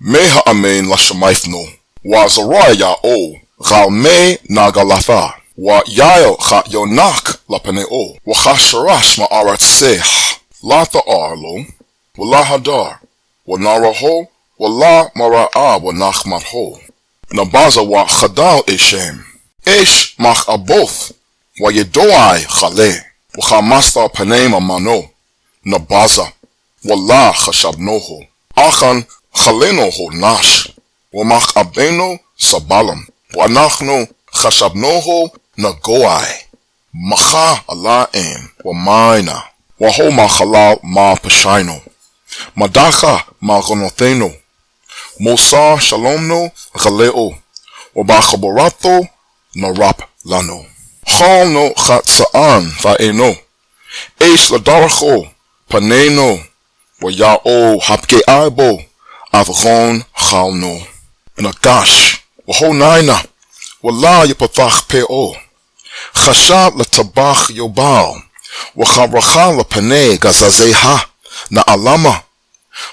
Me ha'amen l'shamayfnu, wa Yashai-Ya'oh, gal me nagalatha, wa yael cha yonak lapaneo, wa chasharash ma'aratseh, la ta'ar lo, wa la hadar, wa naraho, wa la mara'a wa nachmatho, nabaza wa chadal eshem, esh mach aboth, wa yedoai chale, wa chamasta panem amano, nabaza, wa la chashabnoho, achan Chalenoho nash, wamach abeno sabalam, wanachno chashabnoho nagoai, macha alaem, wamaina, waho machalal ma pashaino, madacha ma gonotheno, mosa shalomno galeo, wabachaborato narap lano, chal no chatsaan vaeno, es ladaracho paneno, Ya'oh hapke aibo, Avron chalno, nagash, wahonaina, wala yapatach peo, chashab latabach yobal, wacharacha lapane gazazeha, na alama,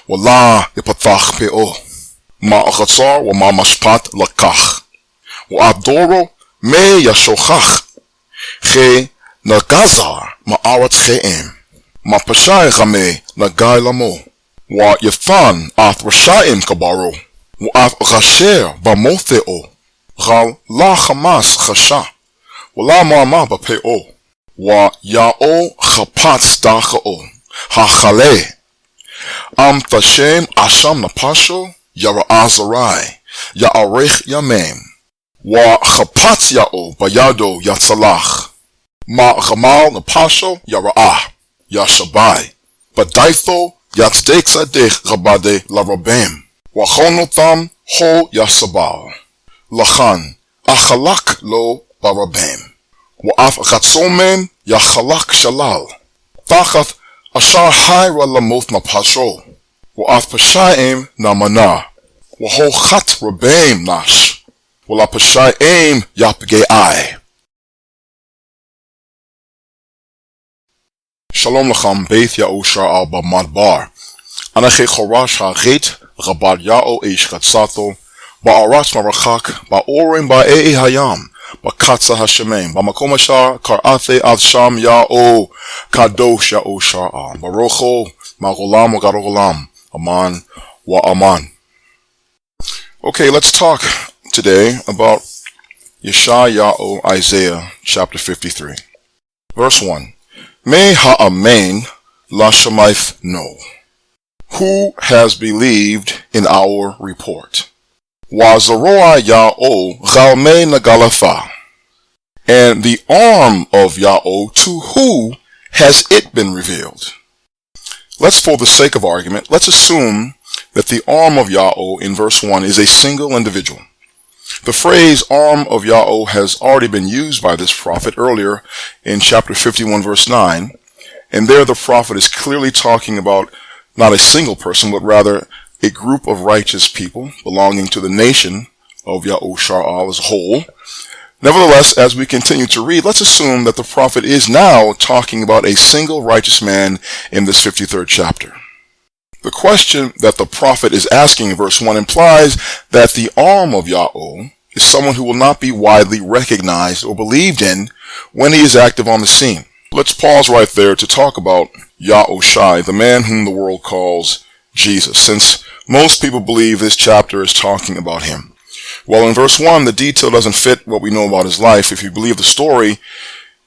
wala yapatach peo, ma achatzar wa ma mashpat lakach, wa adoro me yashochach, che nagazar ma arat cheem, ma pashay chame nagai lamo, wa yathan ath rasha'im kabaro, wa ath rasher bamotheo, gal la chamas chasha, wa la ma'ama bapeo, wa Ya'oh chapatz dachao, hachale, am tashem asham napasho, yara'azarai, ya'arech yamem, wa chapatz Ya'oh bayado yatzalach, ma chamal napasho yara'ah, yashabai, badaitho Yatzdek sadech rabade larabem, wachonotam ho yasabal, lachan achalak lo barabem, waaf chatzomem yachalak shalal, tachat ashar hayra lamoth napasho, waaf pashaim namana, waho chat rabem nash, wala pashaim yapgeai. Shalom lacham Beit Ya'oh b'madbar. Anache chorash ha'chet rabad Ya'oh ish chatzato ba'aratz marachak ba'orim ba'ei hayam ba'katza hashemem ba'makom ashar kar'athe ad sham Ya'oh kadosh Ya'oh shar'a barocho ma'olam wa garolam aman wa aman. Okay, let's talk today about Yashai-Ya'oh, Isaiah chapter 53. Verse 1. Me ha'amen l'shamayfnu. Who has believed in our report? Wa Yashai-Ya'oh gal me nagalatha. And the arm of Ya'oh, to who has it been revealed? Let's, for the sake of argument, let's assume that the arm of Ya'oh in verse 1 is a single individual. The phrase arm of Ya'oh has already been used by this prophet earlier in chapter 51 verse 9, and there the prophet is clearly talking about not a single person, but rather a group of righteous people belonging to the nation of Ya'oh Shar'al as a whole. Nevertheless, as we continue to read, let's assume that the prophet is now talking about a single righteous man in this 53rd chapter. The question that the prophet is asking in verse 1 implies that the arm of Ya'oh is someone who will not be widely recognized or believed in when he is active on the scene. Let's pause right there to talk about Yashai, the man whom the world calls Jesus, since most people believe this chapter is talking about him. Well, in verse 1, the detail doesn't fit what we know about his life. If you believe the story,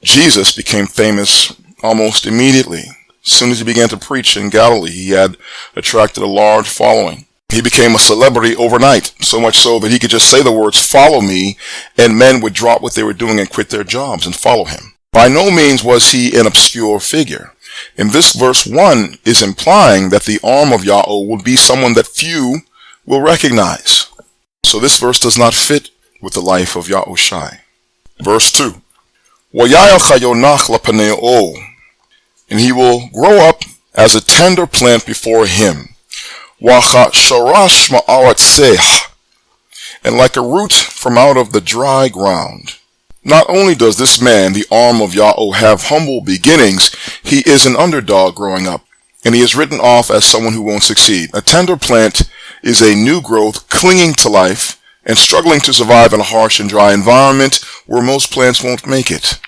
Jesus became famous almost immediately. As soon as he began to preach in Galilee, he had attracted a large following. He became a celebrity overnight, so much so that he could just say the words, "Follow me," and men would drop what they were doing and quit their jobs and follow him. By no means was he an obscure figure. And this verse 1 is implying that the arm of Ya'oh would be someone that few will recognize. So this verse does not fit with the life of Yashai. Verse 2. وَيَعْيَخَيَونَخْ لَپَنَيْهُ, and he will grow up as a tender plant before him. وَخَشَرَشْ مَعَرَتْسَيْهِ, and like a root from out of the dry ground. Not only does this man, the arm of Ya'oh, have humble beginnings, he is an underdog growing up, and he is written off as someone who won't succeed. A tender plant is a new growth clinging to life and struggling to survive in a harsh and dry environment where most plants won't make it.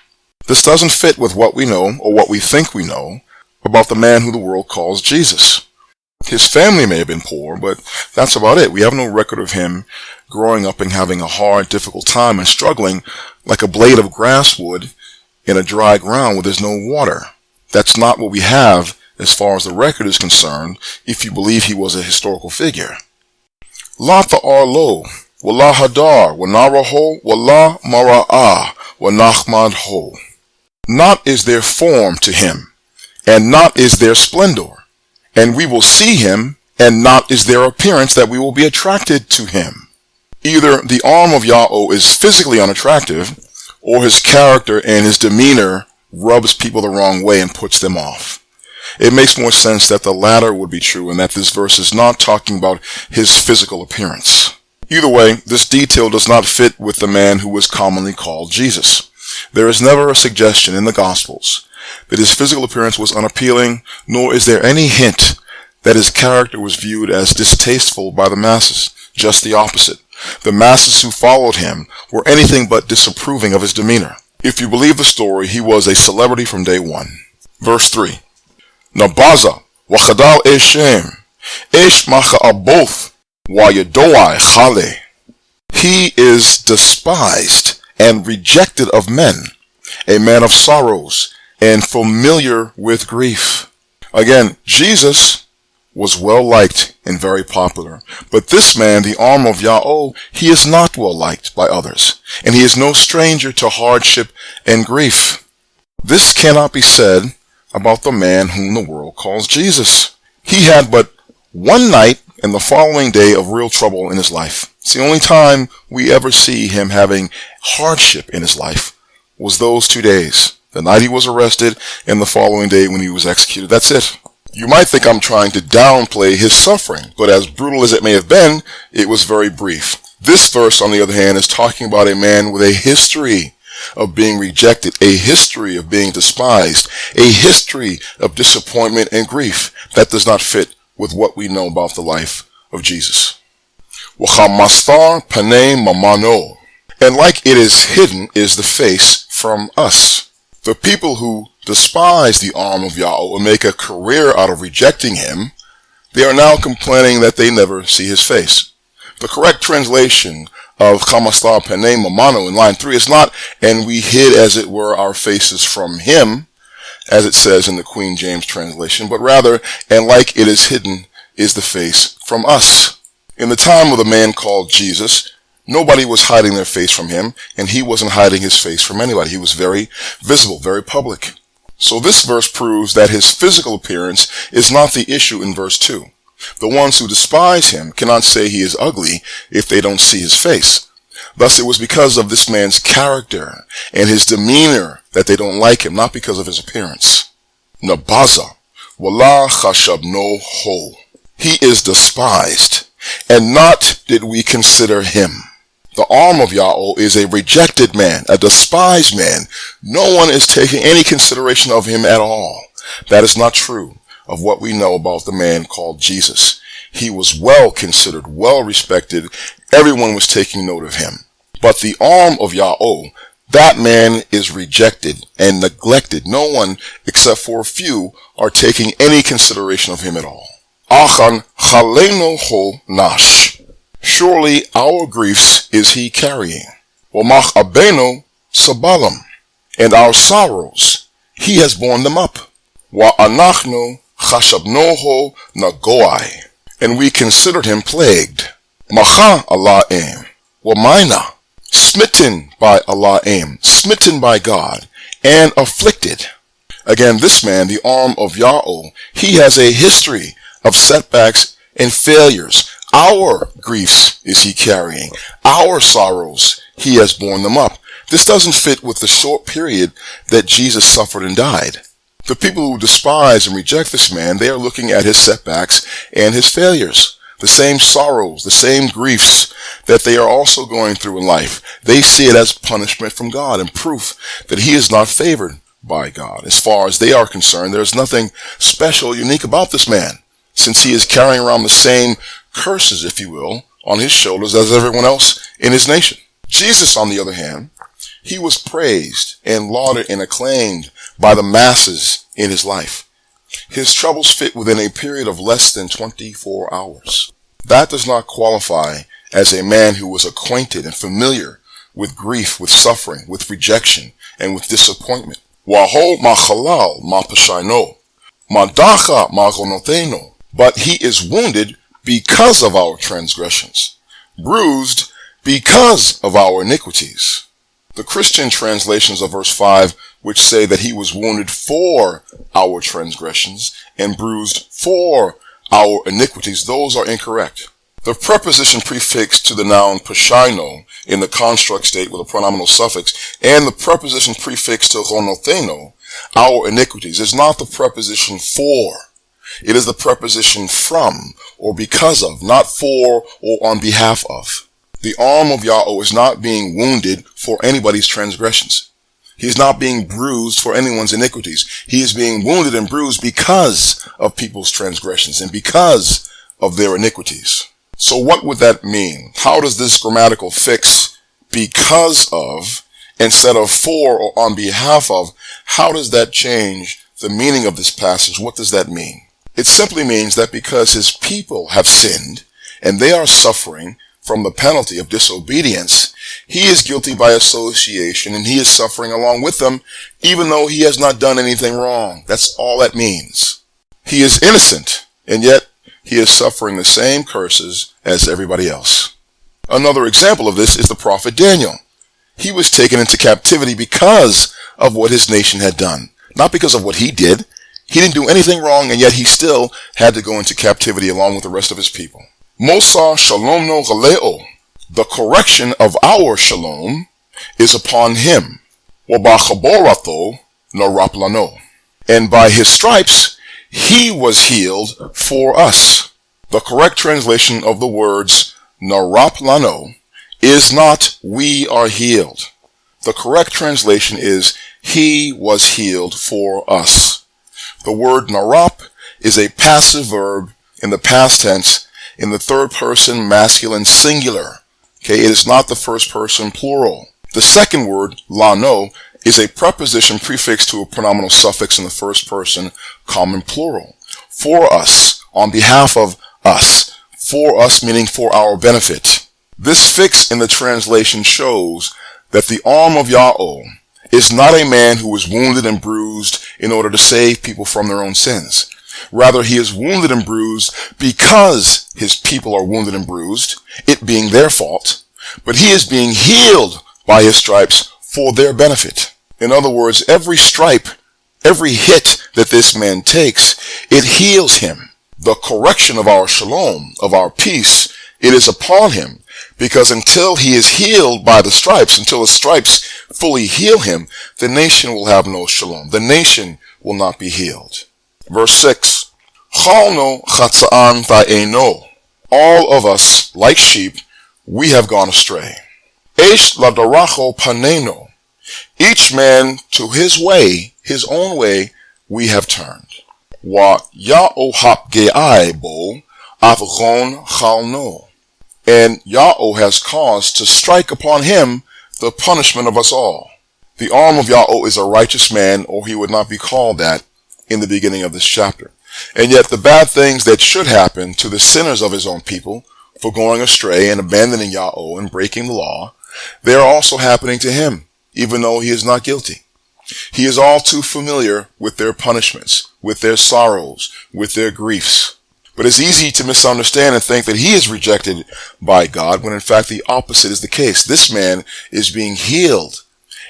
This doesn't fit with what we know, or what we think we know, about the man who the world calls Jesus. His family may have been poor, but that's about it. We have no record of him growing up and having a hard, difficult time and struggling like a blade of grass would in a dry ground where there's no water. That's not what we have as far as the record is concerned, if you believe he was a historical figure. La ta'ar lo, wa la hadar, wa naraho, wa la mara'ah, wa nachmadho. Not is their form to him, and not is their splendor. And we will see him, and not is their appearance that we will be attracted to him. Either the arm of Ya'oh is physically unattractive, or his character and his demeanor rubs people the wrong way and puts them off. It makes more sense that the latter would be true, and that this verse is not talking about his physical appearance. Either way, this detail does not fit with the man who is commonly called Jesus. There is never a suggestion in the Gospels that his physical appearance was unappealing, nor is there any hint that his character was viewed as distasteful by the masses. Just the opposite. The masses who followed him were anything but disapproving of his demeanor. If you believe the story, he was a celebrity from day one. Verse 3. Nabaza wachadal eshem esh macha aboth wa yadoai chale. He is despised and rejected of men, a man of sorrows and familiar with grief. Again, Jesus was well liked and very popular, but this man, the arm of Ya'oh, he is not well liked by others, and he is no stranger to hardship and grief. This cannot be said about the man whom the world calls Jesus. He had but one night and the following day of real trouble in his life. It's the only time we ever see him having hardship in his life was those 2 days. The night he was arrested and the following day when he was executed. That's it. You might think I'm trying to downplay his suffering, but as brutal as it may have been, it was very brief. This verse, on the other hand, is talking about a man with a history of being rejected, a history of being despised, a history of disappointment and grief. That does not fit with what we know about the life of Jesus. وَخَمَّسْتَرْ پَنَيْ مَمَانَوْ, and like it is hidden is the face from us. The people who despise the arm of Ya'oh and make a career out of rejecting him, they are now complaining that they never see his face. The correct translation of Chamastar Penei Mamano in line 3 is not, and we hid as it were our faces from him, as it says in the Queen James translation, but rather, and like it is hidden is the face from us. In the time of the man called Jesus, nobody was hiding their face from him, and he wasn't hiding his face from anybody. He was very visible, very public. So this verse proves that his physical appearance is not the issue in verse 2. The ones who despise him cannot say he is ugly if they don't see his face. Thus it was because of this man's character and his demeanor that they don't like him, not because of his appearance. Nabaza, wala chashabno ho. He is despised, and not did we consider him. The arm of Ya'oh is a rejected man, a despised man. No one is taking any consideration of him at all. That is not true of what we know about the man called Jesus. He was well considered, well respected. Everyone was taking note of him. But the arm of Ya'oh That man is rejected and neglected. No one, except for a few, are taking any consideration of him at all. Achan chaleno ho nash. Surely our griefs is he carrying. Wamach abeno sabalam. And our sorrows, he has borne them up. Wa anachnu chashabnoho nagoai. And we considered him plagued. Macha Allah'im. Wamaina. Smitten by Allah'im. Smitten by God. And afflicted. Again, this man, the arm of Ya'oh, he has a history of setbacks and failures. Our griefs is he carrying. Our sorrows, he has borne them up. This doesn't fit with the short period that Jesus suffered and died. The people who despise and reject this man, they are looking at his setbacks and his failures. The same sorrows, the same griefs that they are also going through in life. They see it as punishment from God and proof that he is not favored by God. As far as they are concerned, there is nothing special or unique about this man, since he is carrying around the same curses, if you will, on his shoulders as everyone else in his nation. Jesus, on the other hand, he was praised and lauded and acclaimed by the masses in his life. His troubles fit within a period of less than 24 hours. That does not qualify as a man who was acquainted and familiar with grief, with suffering, with rejection, and with disappointment. Waho ma chalal ma pashaino, ma dacha ma gonoteno. But he is wounded because of our transgressions, bruised because of our iniquities. The Christian translations of verse 5, which say that he was wounded for our transgressions and bruised for our iniquities, those are incorrect. The preposition prefixed to the noun pashaino in the construct state with a pronominal suffix and the preposition prefixed to gonotheno, our iniquities, is not the preposition for. It is the preposition from or because of, not for or on behalf of. The arm of Ya'oh is not being wounded for anybody's transgressions. He is not being bruised for anyone's iniquities. He is being wounded and bruised because of people's transgressions and because of their iniquities. So what would that mean? How does this grammatical fix because of instead of for or on behalf of? How does that change the meaning of this passage? What does that mean? It simply means that because his people have sinned and they are suffering from the penalty of disobedience, he is guilty by association and he is suffering along with them even though he has not done anything wrong. That's all that means. He is innocent and yet he is suffering the same curses as everybody else. Another example of this is the prophet Daniel. He was taken into captivity because of what his nation had done, not because of what he did. He didn't do anything wrong, and yet he still had to go into captivity along with the rest of his people. Mosa shalom no galeo. The correction of our shalom is upon him. Wabachaborato naraplano. And by his stripes, he was healed for us. The correct translation of the words naraplano is not we are healed. The correct translation is he was healed for us. The word narap is a passive verb in the past tense in the third person masculine singular. Okay, it is not the first person plural. The second word, lano, is a preposition prefixed to a pronominal suffix in the first person common plural. For us, on behalf of us. For us meaning for our benefit. This fix in the translation shows that the arm of Ya'oh is not a man who is wounded and bruised in order to save people from their own sins. Rather, he is wounded and bruised because his people are wounded and bruised, it being their fault, but he is being healed by his stripes for their benefit. In other words, every stripe, every hit that this man takes, it heals him. The correction of our shalom, of our peace, it is upon him, because until he is healed by the stripes, until the stripes fully heal him, the nation will have no shalom. The nation will not be healed. Verse 6. Chalno chatza'an ta'eno. All of us, like sheep, we have gone astray. Eish ladaracho paneno. Each man to his way, his own way, we have turned. Wa Ya'oh hapge'ai bo avron chalno. And Ya'oh has caused to strike upon him the punishment of us all. The arm of Ya'oh is a righteous man, or he would not be called that in the beginning of this chapter. And yet the bad things that should happen to the sinners of his own people for going astray and abandoning Ya'oh and breaking the law, they are also happening to him, even though he is not guilty. He is all too familiar with their punishments, with their sorrows, with their griefs. But it's easy to misunderstand and think that he is rejected by God, when in fact the opposite is the case. This man is being healed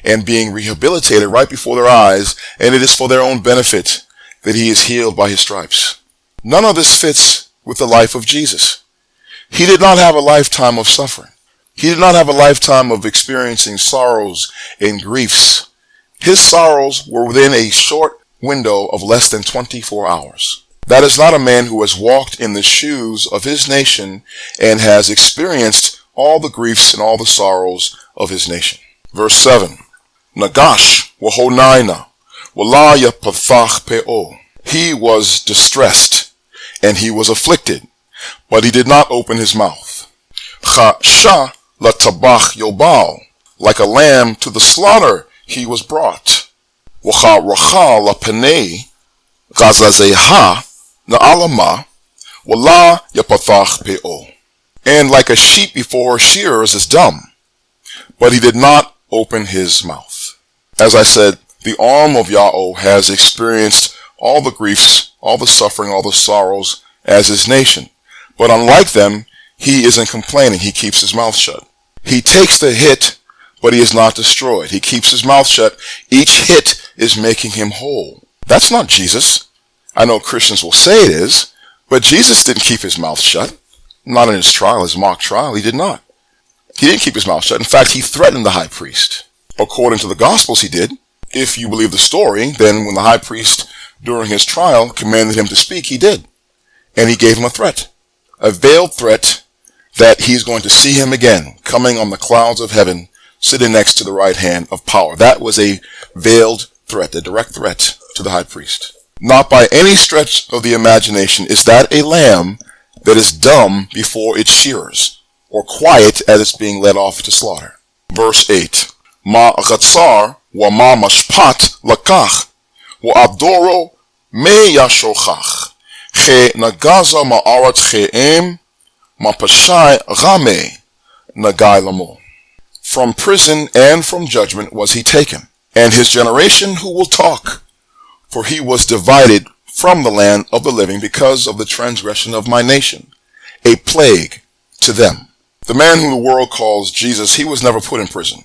and being rehabilitated right before their eyes, and it is for their own benefit that he is healed by his stripes. None of this fits with the life of Jesus. He did not have a lifetime of suffering. He did not have a lifetime of experiencing sorrows and griefs. His sorrows were within a short window of less than 24 hours. That is not a man who has walked in the shoes of his nation and has experienced all the griefs and all the sorrows of his nation. Verse 7. Nagash wahonaina wala yapathach pe'o. He was distressed and he was afflicted, but he did not open his mouth. Chasha latabach yobal. Like a lamb to the slaughter he was brought. Wacha racha lapenei gazazeha na'alama wala yapathach pe'o. And like a sheep before her shearers is dumb, but he did not open his mouth. As I said, the arm of Ya'oh has experienced all the griefs, all the suffering, all the sorrows as his nation. But unlike them, he isn't complaining. He keeps his mouth shut. He takes the hit, but he is not destroyed. He keeps his mouth shut. Each hit is making him whole. That's not Jesus. I know Christians will say it is, but Jesus didn't keep his mouth shut. Not in his trial, his mock trial. He did not. He didn't keep his mouth shut. In fact, he threatened the high priest. According to the Gospels, he did. If you believe the story, then when the high priest, during his trial, commanded him to speak, he did. And he gave him a threat. A veiled threat that he's going to see him again, coming on the clouds of heaven, sitting next to the right hand of power. That was a veiled threat, a direct threat to the high priest. Not by any stretch of the imagination is that a lamb that is dumb before its shearers, or quiet as it's being led off to slaughter. Verse 8. Ma gatzar wa ma mashpat lakach wa abdoro me yashochach che nagaza ma'arat che'em ma pashai rame nagai lamo. From prison and from judgment was he taken, and his generation who will talk? For he was divided from the land of the living because of the transgression of my nation, a plague to them. The man whom the world calls Jesus, he was never put in prison,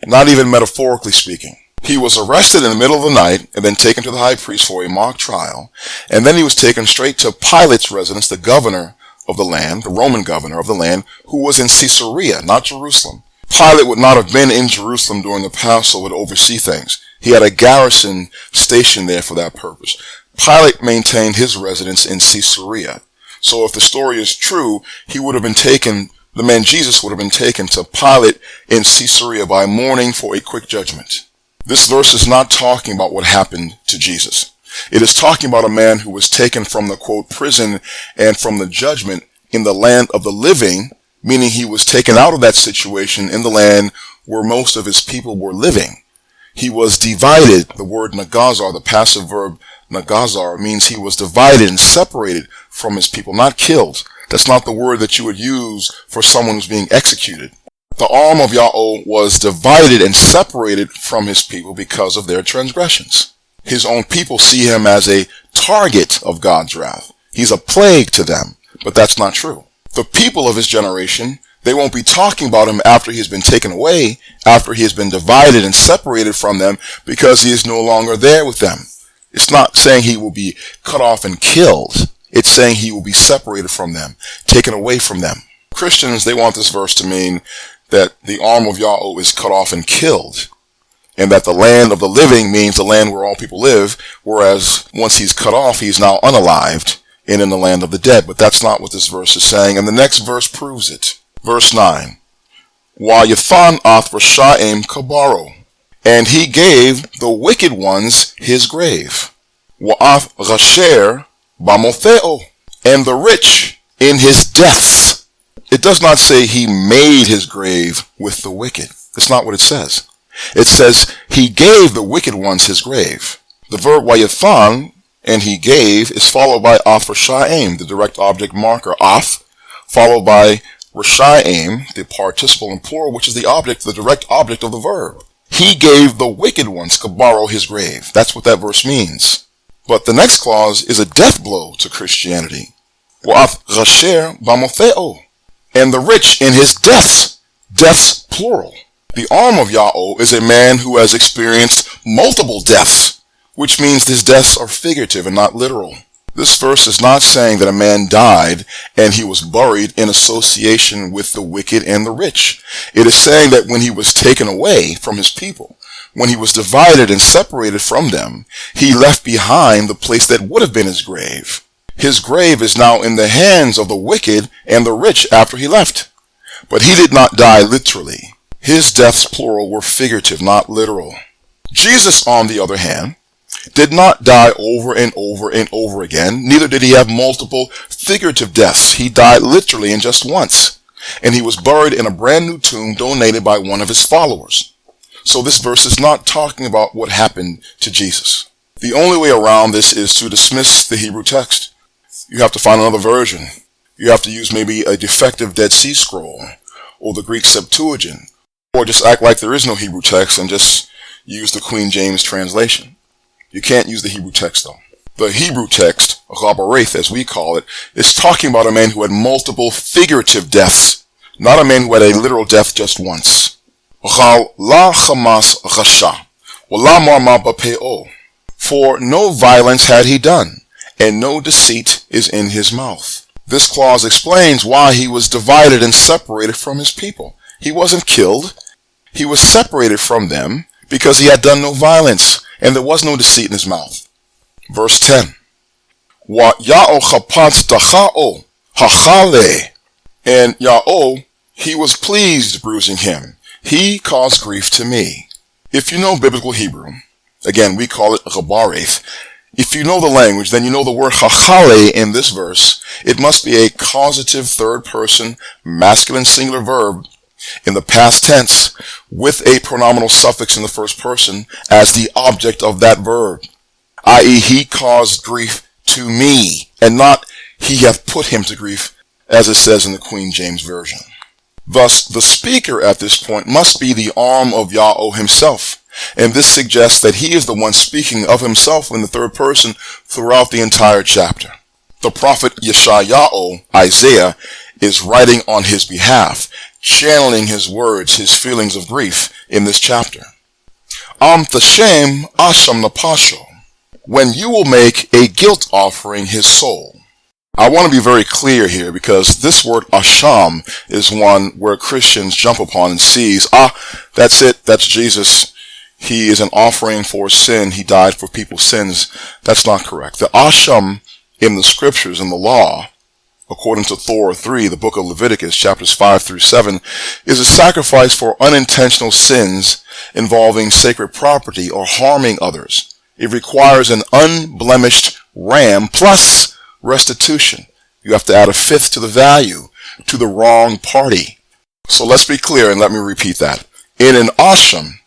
not even metaphorically speaking. He was arrested in the middle of the night and then taken to the high priest for a mock trial, and then he was taken straight to Pilate's residence, the governor of the land, the Roman governor of the land, who was in Caesarea, not Jerusalem. Pilate would not have been in Jerusalem during the Passover to oversee things. He had a garrison stationed there for that purpose. Pilate maintained his residence in Caesarea. So if the story is true, he would have been taken, the man Jesus would have been taken to Pilate in Caesarea by morning for a quick judgment. This verse is not talking about what happened to Jesus. It is talking about a man who was taken from the, quote, prison and from the judgment in the land of the living, meaning he was taken out of that situation in the land where most of his people were living. He was divided. The word nagazar, the passive verb nagazar, means he was divided and separated from his people, not killed. That's not the word that you would use for someone who's being executed. The arm of Ya'oh was divided and separated from his people because of their transgressions. His own people see him as a target of God's wrath. He's a plague to them, but that's not true. The people of his generation, they won't be talking about him after he has been taken away, after he has been divided and separated from them, because he is no longer there with them. It's not saying he will be cut off and killed. It's saying he will be separated from them, taken away from them. Christians, they want this verse to mean that the arm of Ya'oh is cut off and killed, and that the land of the living means the land where all people live, whereas once he's cut off, he's now unalived and in the land of the dead. But that's not what this verse is saying, and the next verse proves it. Verse 9. Wa yathan ath rasha'im kabaro, and he gave the wicked ones his grave. Wa ath rasher bamotheo, and the rich in his deaths. It does not say he made his grave with the wicked. That's not what it says. It says, he gave the wicked ones his grave. The verb wayathan, and he gave, is followed by af rasha'im, the direct object marker af, followed by rasha'im, the participle in plural, which is the direct object of the verb. He gave the wicked ones kabaro his grave. That's what that verse means. But the next clause is a death blow to Christianity. Wa'af rasher bamotheo, and the rich in his deaths plural. The arm of Ya'oh is a man who has experienced multiple deaths, which means his deaths are figurative and not literal. This verse is not saying that a man died and he was buried in association with the wicked and the rich. It is saying that when he was taken away from his people, when he was divided and separated from them, he left behind the place that would have been his grave. His grave is now in the hands of the wicked and the rich after he left. But he did not die literally. His deaths, plural, were figurative, not literal. Jesus, on the other hand, did not die over and over and over again. Neither did he have multiple figurative deaths. He died literally and just once. And he was buried in a brand new tomb donated by one of his followers. So this verse is not talking about what happened to Jesus. The only way around this is to dismiss the Hebrew text. You have to find another version. You have to use maybe a defective Dead Sea Scroll or the Greek Septuagint, or just act like there is no Hebrew text and just use the Queen James translation. You can't use the Hebrew text though. The Hebrew text, Rabareth as we call it, is talking about a man who had multiple figurative deaths, not a man who had a literal death just once. For no violence had he done, and no deceit is in his mouth. This clause explains why he was divided and separated from his people. He wasn't killed. He was separated from them because he had done no violence, and there was no deceit in his mouth. Verse 10. Wa Ya'oh chapatz dacha'o hachale. And Ya'oh, he was pleased bruising him. He caused grief to me. If you know biblical Hebrew, again, we call it Rabareth. If you know the language, then you know the word chachale in this verse. It must be a causative third person masculine singular verb in the past tense with a pronominal suffix in the first person as the object of that verb, i.e. he caused grief to me, and not he hath put him to grief, as it says in the Queen James Version. Thus, the speaker at this point must be the arm of Ya'oh himself, and this suggests that he is the one speaking of himself in the third person throughout the entire chapter. The prophet Yashai-Ya'oh, Isaiah, is writing on his behalf, channeling his words, his feelings of grief in this chapter. Am Tashem Asham Napasho, when you will make a guilt offering his soul. I want to be very clear here because this word Asham is one where Christians jump upon and seize. That's it, that's Jesus. He is an offering for sin. He died for people's sins. That's not correct. The Asham in the scriptures, in the law, according to Torah 3, the book of Leviticus, chapters 5 through 7, is a sacrifice for unintentional sins involving sacred property or harming others. It requires an unblemished ram plus restitution. You have to add a fifth to the value to the wrong party. So let's be clear and let me repeat that. In an asham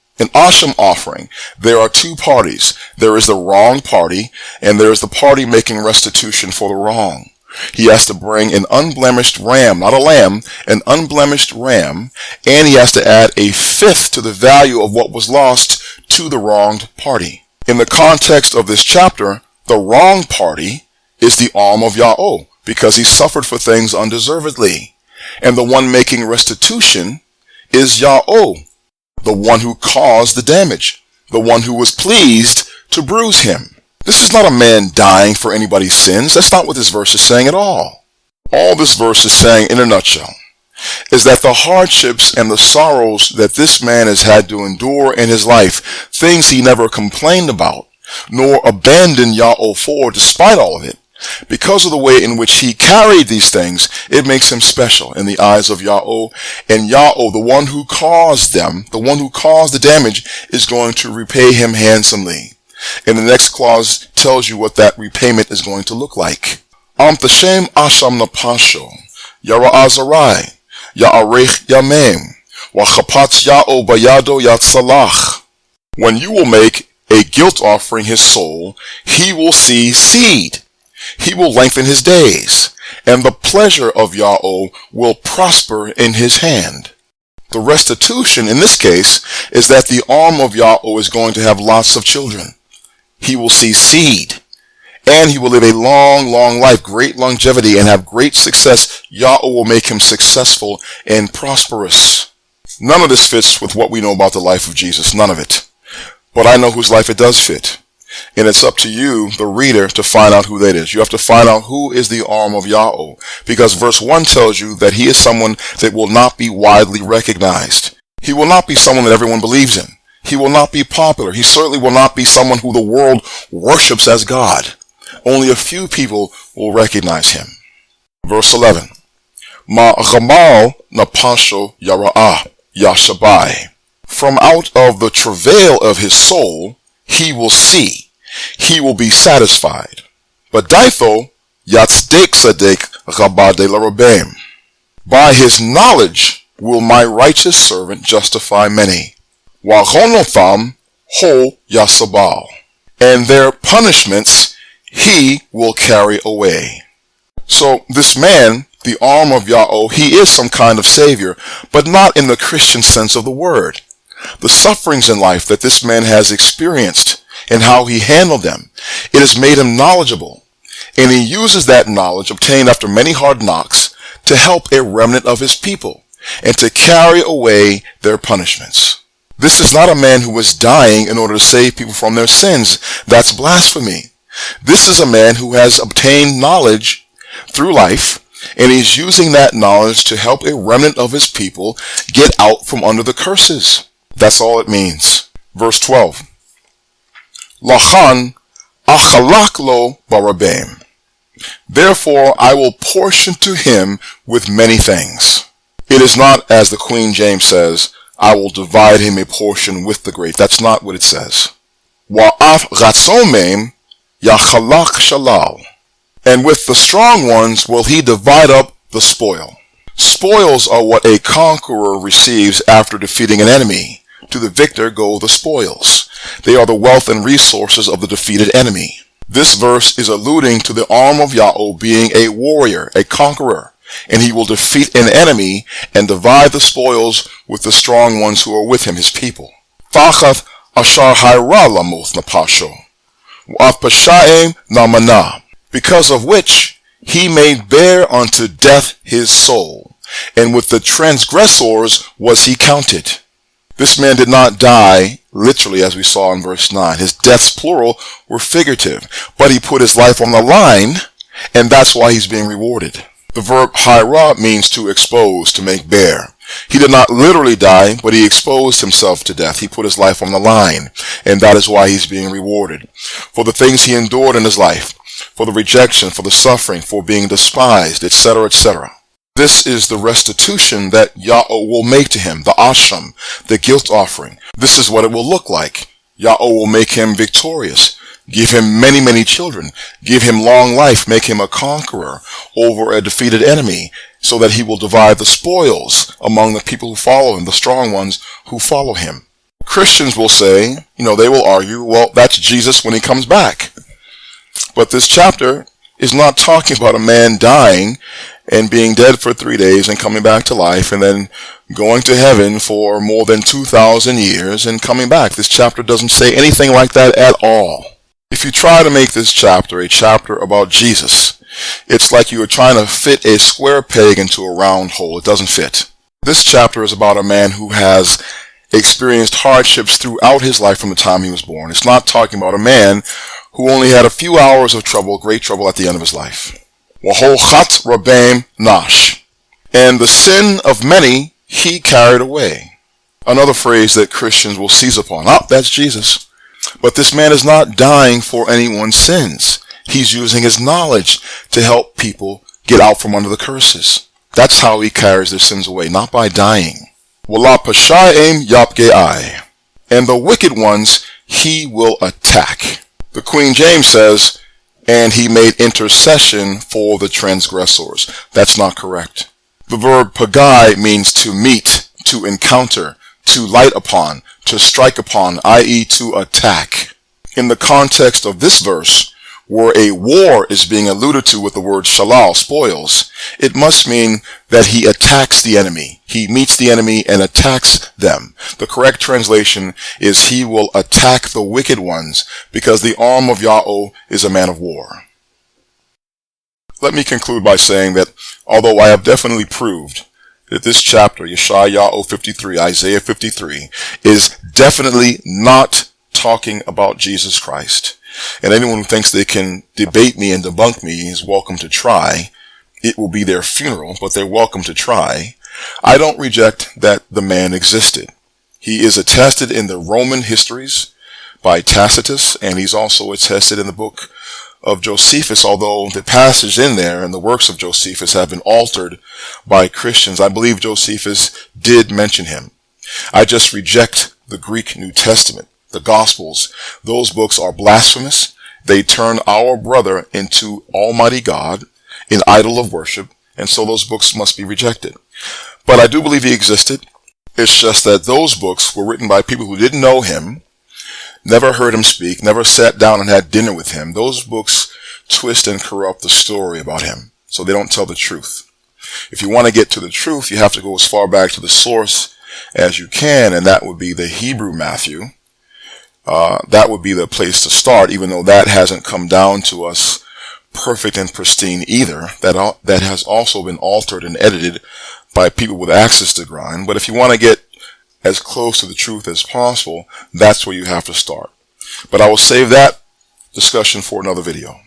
offering, there are two parties. There is the wrong party and there is the party making restitution for the wrong. He has to bring an unblemished ram, not a lamb, an unblemished ram, and he has to add a fifth to the value of what was lost to the wronged party. In the context of this chapter, the wrong party is the arm of Ya'oh, because he suffered for things undeservedly. And the one making restitution is Ya'oh, the one who caused the damage, the one who was pleased to bruise him. This is not a man dying for anybody's sins. That's not what this verse is saying at all. All this verse is saying, in a nutshell, is that the hardships and the sorrows that this man has had to endure in his life, things he never complained about, nor abandoned Ya'oh for, despite all of it, because of the way in which he carried these things, it makes him special in the eyes of Ya'oh. And Ya'oh, the one who caused them, the one who caused the damage, is going to repay him handsomely. And the next clause tells you what that repayment is going to look like. Am Tashem Asham Napasho, Yara Azarai, Ya'arech Yamem, Wachapatz Ya'oh bayado yatzalach. When you will make a guilt offering his soul, he will see seed. He will lengthen his days, and the pleasure of Ya'oh will prosper in his hand. The restitution in this case is that the arm of Ya'oh is going to have lots of children. He will see seed, and he will live a long, long life, great longevity, and have great success. Ya'oh will make him successful and prosperous. None of this fits with what we know about the life of Jesus, none of it. But I know whose life it does fit. And it's up to you, the reader, to find out who that is. You have to find out who is the arm of Ya'oh, because verse 1 tells you that he is someone that will not be widely recognized. He will not be someone that everyone believes in. He will not be popular. He certainly will not be someone who the world worships as God. Only a few people will recognize him. Verse 11. Ma'gamal napasho yara'ah Yashai-Ya'oh. From out of the travail of his soul, he will see. He will be satisfied. But Daitho yatzdek sadek rabade larabem. By his knowledge will my righteous servant justify many. Wahonotham ho yasabal. And their punishments he will carry away. So this man, the arm of Ya'oh, he is some kind of savior, but not in the Christian sense of the word. The sufferings in life that this man has experienced and how he handled them, it has made him knowledgeable. And he uses that knowledge obtained after many hard knocks to help a remnant of his people and to carry away their punishments. This is not a man who was dying in order to save people from their sins. That's blasphemy. This is a man who has obtained knowledge through life, and he's using that knowledge to help a remnant of his people get out from under the curses. That's all it means. Verse 12. Lachan achalak lo barabem. Therefore I will portion to him with many things. It is not, as the Queen James says, I will divide him a portion with the great. That's not what it says. Wa'af ratzomem yachalak shalal. And with the strong ones will he divide up the spoil. Spoils are what a conqueror receives after defeating an enemy. To the victor go the spoils. They are the wealth and resources of the defeated enemy. This verse is alluding to the arm of Ya'oh being a warrior, a conqueror, and he will defeat an enemy and divide the spoils with the strong ones who are with him, his people. Fachath ashar hayra lamoth napasho, wa'af pashaim namana. Because of which he made bare unto death his soul, and with the transgressors was he counted. This man did not die literally, as we saw in verse 9. His deaths, plural, were figurative, but he put his life on the line, and that's why he's being rewarded. The verb hayra means to expose, to make bare. He did not literally die, but he exposed himself to death. He put his life on the line, and that is why he's being rewarded. For the things he endured in his life, for the rejection, for the suffering, for being despised, etc., etc. This is the restitution that Ya'oh will make to him, the asham, the guilt offering. This is what it will look like. Ya'oh will make him victorious, give him many, many children, give him long life, make him a conqueror over a defeated enemy, so that he will divide the spoils among the people who follow him, the strong ones who follow him. Christians will say, they will argue, well, that's Jesus when he comes back. But this chapter is not talking about a man dying and being dead for 3 days and coming back to life and then going to heaven for more than 2,000 years and coming back. This chapter doesn't say anything like that at all. If you try to make this chapter a chapter about Jesus, it's like you are trying to fit a square peg into a round hole. It doesn't fit. This chapter is about a man who has experienced hardships throughout his life from the time he was born. It's not talking about a man who only had a few hours of trouble, great trouble at the end of his life. Wahochat rabem nash. And the sin of many he carried away. Another phrase that Christians will seize upon. That's Jesus. But this man is not dying for anyone's sins. He's using his knowledge to help people get out from under the curses. That's how he carries their sins away, not by dying. Wala pashaim yapge'ai. And the wicked ones he will attack. The Queen James says, and he made intercession for the transgressors. That's not correct. The verb pagai means to meet, to encounter, to light upon, to strike upon, i.e. to attack. In the context of this verse, where a war is being alluded to with the word shalal, spoils, it must mean that he attacks the enemy. He meets the enemy and attacks them. The correct translation is he will attack the wicked ones, because the arm of Ya'oh is a man of war. Let me conclude by saying that although I have definitely proved that this chapter, Yashai-Ya'oh 53, Isaiah 53, is definitely not talking about Jesus Christ, and anyone who thinks they can debate me and debunk me is welcome to try. It will be their funeral, but they're welcome to try. I don't reject that the man existed. He is attested in the Roman histories by Tacitus, and he's also attested in the book of Josephus, although the passage in there and the works of Josephus have been altered by Christians. I believe Josephus did mention him. I just reject the Greek New Testament. The Gospels, those books are blasphemous. They turn our brother into Almighty God, an idol of worship, and so those books must be rejected. But I do believe he existed. It's just that those books were written by people who didn't know him, never heard him speak, never sat down and had dinner with him. Those books twist and corrupt the story about him, so they don't tell the truth. If you want to get to the truth, you have to go as far back to the source as you can, and that would be the Hebrew Matthew. That would be the place to start, even though that hasn't come down to us perfect and pristine either. That has also been altered and edited by people with access to grind. But if you want to get as close to the truth as possible, that's where you have to start. But I will save that discussion for another video.